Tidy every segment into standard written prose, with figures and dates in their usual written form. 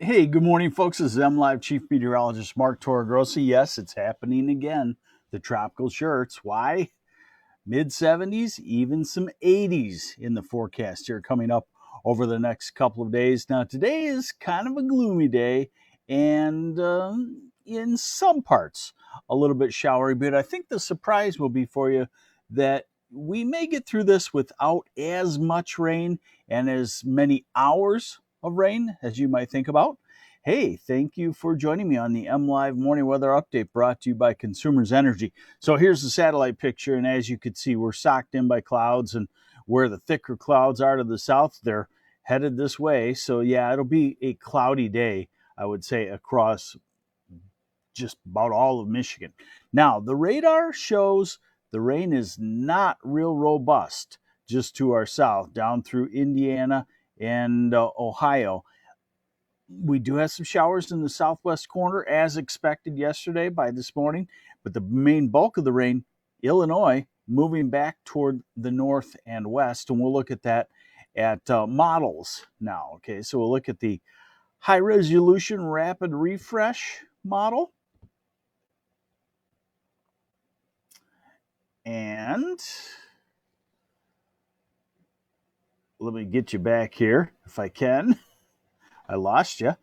Hey, good morning, folks. This is MLive Chief Meteorologist Mark Torregrossa. Yes, it's happening again. The tropical shirts. Why? Mid 70s, even some 80s in the forecast here coming up over the next couple of days. Now, today is kind of a gloomy day and in some parts a little bit showery, but I think the surprise will be for you that we may get through this without as much rain and as many hours of rain as you might think about. Hey, thank you for joining me on the MLive Morning Weather Update brought to you by Consumers Energy. So here's the satellite picture, and as you can see, we're socked in by clouds, and where the thicker clouds are to the south, they're headed this way. So yeah, it'll be a cloudy day, I would say, across just about all of Michigan. Now, the radar shows the rain is not real robust just to our south, down through Indiana and Ohio. We do have some showers in the southwest corner as expected yesterday by this morning, but the main bulk of the rain, Illinois, moving back toward the north and west. And we'll look at that at models now. Okay, so we'll look at the high resolution rapid refresh model. And let me get you back here if I can. I lost you.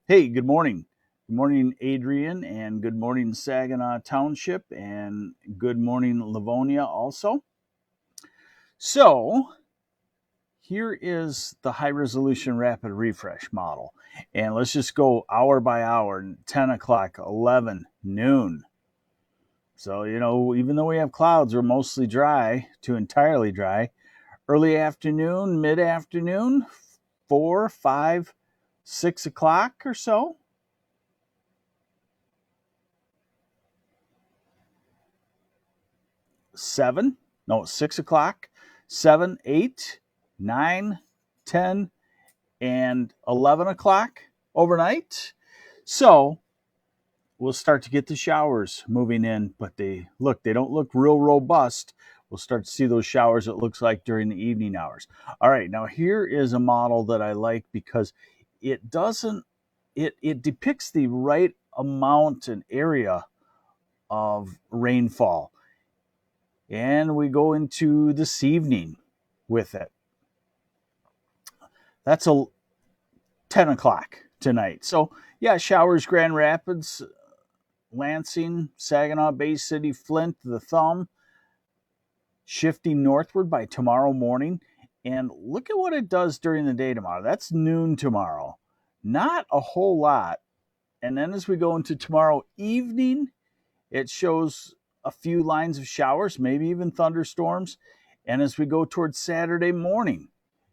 Hey, good morning. Good morning, Adrian, and good morning, Saginaw Township, and good morning, Livonia also. So, here is the high resolution rapid refresh model. And let's just go hour by hour, 10 o'clock, 11, noon. So, even though we have clouds, we're mostly dry to entirely dry. Early afternoon, mid afternoon, 4, 5, 6 o'clock or so. 6 o'clock, 7, 8, 9, 10, and 11 o'clock overnight. So we'll start to get the showers moving in, but they don't look real robust. We'll start to see those showers, it looks like, during the evening hours. All right, now here is a model that I like because it doesn't, it depicts the right amount and area of rainfall. And we go into this evening with it. That's a 10 o'clock tonight. So, yeah, showers, Grand Rapids, Lansing, Saginaw, Bay City, Flint, the Thumb, shifting northward by tomorrow morning. And look at what it does during the day tomorrow. That's noon tomorrow. Not a whole lot. And then as we go into tomorrow evening, it shows a few lines of showers, maybe even thunderstorms. And as we go towards Saturday morning,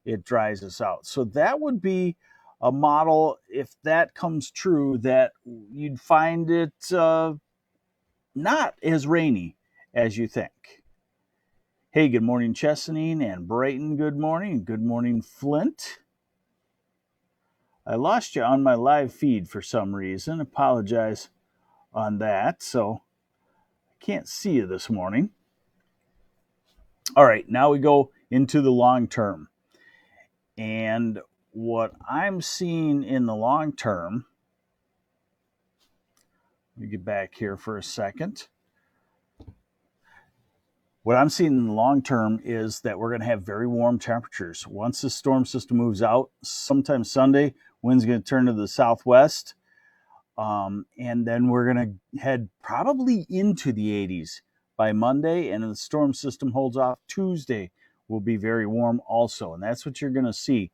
it dries us out. So that would be a model, if that comes true, that you'd find it not as rainy as you think. Hey, good morning, Chesaning and Brighton. Good morning. Good morning, Flint. I lost you on my live feed for some reason. Apologize on that. So I can't see you this morning. All right, now we go into the long term. And what I'm seeing in the long term, let me get back here for a second. What I'm seeing in the long term is that we're going to have very warm temperatures. Once the storm system moves out, sometime Sunday, wind's going to turn to the southwest. And then we're going to head probably into the 80s by Monday. And if the storm system holds off, Tuesday will be very warm also. And that's what you're going to see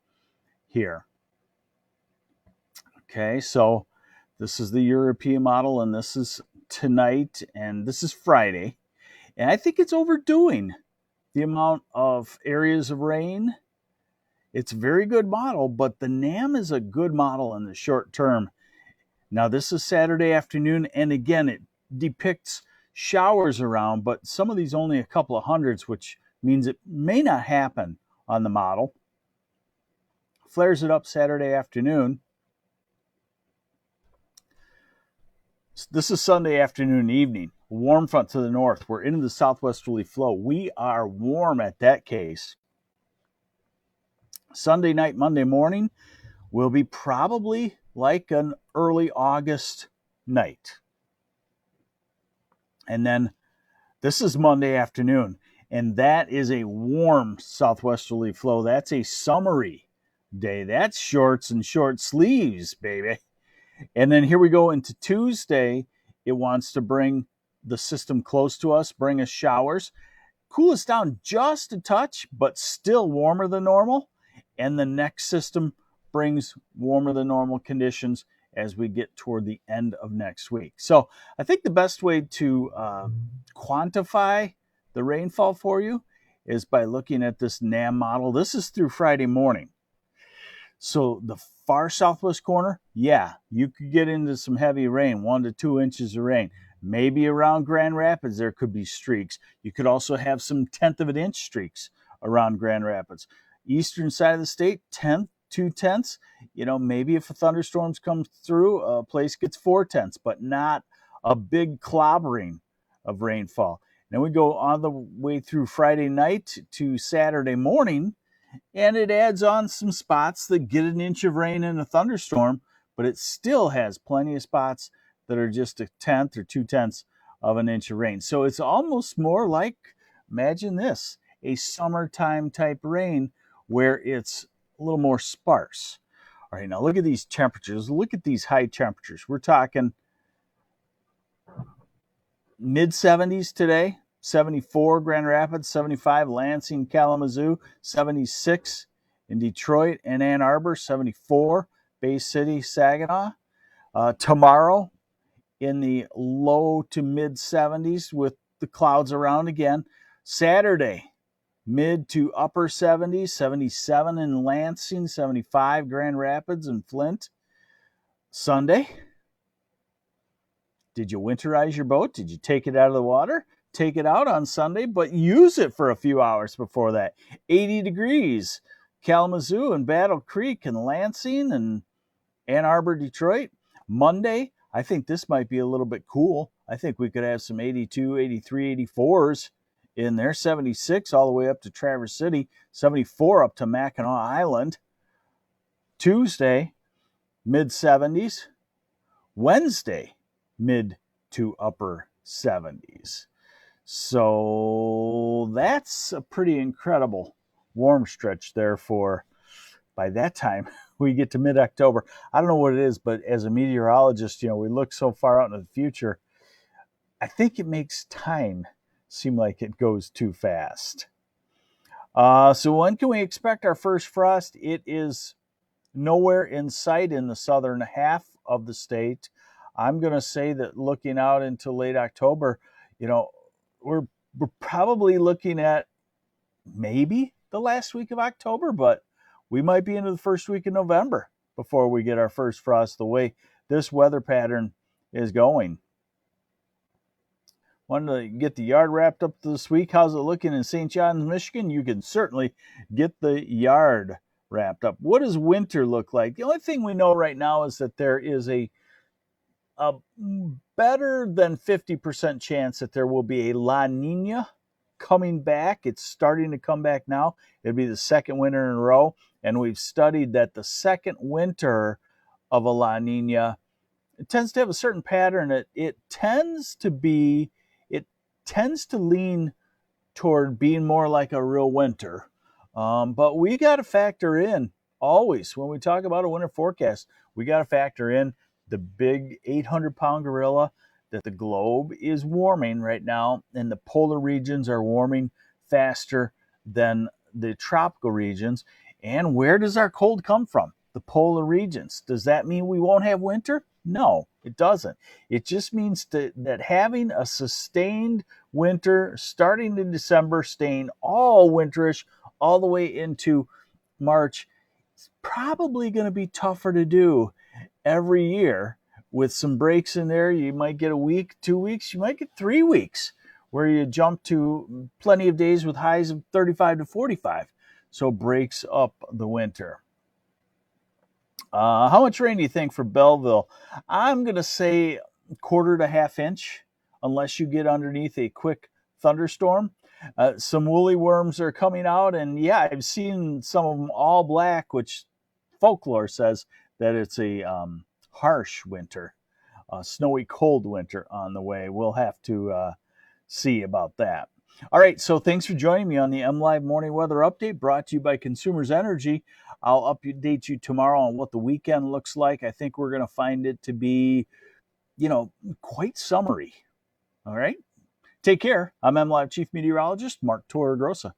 here. Okay, so this is the European model, and this is tonight, and this is Friday. And I think it's overdoing the amount of areas of rain. It's a very good model, but the NAM is a good model in the short term. Now, this is Saturday afternoon, and again, it depicts showers around, but some of these only a couple of hundreds, which means it may not happen on the model. Flares it up Saturday afternoon. This is Sunday afternoon, evening. Warm front to the north. We're into the southwesterly flow. We are warm at that case. Sunday night, Monday morning, will be probably like an early August night. And then this is Monday afternoon, and that is a warm southwesterly flow. That's a summery day. That's shorts and short sleeves, baby. And then here we go into Tuesday. It wants to bring the system close to us, bring us showers, cool us down just a touch, but still warmer than normal. And the next system brings warmer than normal conditions as we get toward the end of next week. So I think the best way to quantify the rainfall for you is by looking at this NAM model. This is through Friday morning. So the far southwest corner, yeah, you could get into some heavy rain, 1 to 2 inches of rain. Maybe around Grand Rapids, there could be streaks. You could also have some 1/10 of an inch streaks around Grand Rapids. Eastern side of the state, 1/10, 2/10. Maybe if a thunderstorm comes through, a place gets 4/10, but not a big clobbering of rainfall. Then we go on the way through Friday night to Saturday morning, and it adds on some spots that get an inch of rain in a thunderstorm, but it still has plenty of spots that are just 1/10 or 2/10 of an inch of rain. So it's almost more like, imagine this, a summertime type rain where it's a little more sparse. All right, now look at these temperatures. Look at these high temperatures. We're talking mid-70s today, 74 Grand Rapids, 75 Lansing, Kalamazoo, 76 in Detroit and Ann Arbor, 74 Bay City, Saginaw. Tomorrow in the low to mid-70s with the clouds around again. Saturday, mid to upper 70s, 77 in Lansing, 75 Grand Rapids and Flint. Sunday, did you winterize your boat? Did you take it out of the water? Take it out on Sunday, but use it for a few hours before that. 80 degrees, Kalamazoo and Battle Creek and Lansing and Ann Arbor, Detroit. Monday, I think this might be a little bit cool. I think we could have some 82, 83, 84s in there. 76 all the way up to Traverse City. 74 up to Mackinac Island. Tuesday, mid-70s. Wednesday, mid to upper 70s. So that's a pretty incredible warm stretch there for, by that time, we get to mid-October. I don't know what it is, but as a meteorologist, we look so far out into the future. I think it makes time seem like it goes too fast. So when can we expect our first frost? It is nowhere in sight in the southern half of the state. I'm going to say that looking out into late October, we're probably looking at maybe the last week of October, but we might be into the first week of November before we get our first frost the way this weather pattern is going. Wanted to get the yard wrapped up this week. How's it looking in St. John's, Michigan? You can certainly get the yard wrapped up. What does winter look like? The only thing we know right now is that there is a better than 50% chance that there will be a La Nina coming back. It's starting to come back now. It'll be the second winter in a row. And we've studied that the second winter of a La Nina, it tends to have a certain pattern. It tends to lean toward being more like a real winter. But we got to factor in always when we talk about a winter forecast, we got to factor in the big 800-pound gorilla that the globe is warming right now, and the polar regions are warming faster than the tropical regions. And where does our cold come from? The polar regions. Does that mean we won't have winter? No, it doesn't. It just means that having a sustained winter starting in December, staying all winterish all the way into March, is probably going to be tougher to do every year. With some breaks in there, you might get a week, 2 weeks, you might get 3 weeks where you jump to plenty of days with highs of 35 to 45. So breaks up the winter. How much rain do you think for Belleville? I'm going to say 1/4 to 1/2 inch, unless you get underneath a quick thunderstorm. Some woolly worms are coming out, and yeah, I've seen some of them all black, which folklore says that it's a harsh winter, a snowy, cold winter on the way. We'll have to see about that. All right, so thanks for joining me on the MLive Morning Weather Update brought to you by Consumers Energy. I'll update you tomorrow on what the weekend looks like. I think we're going to find it to be, quite summery. All right, take care. I'm MLive Chief Meteorologist Mark Torregrossa.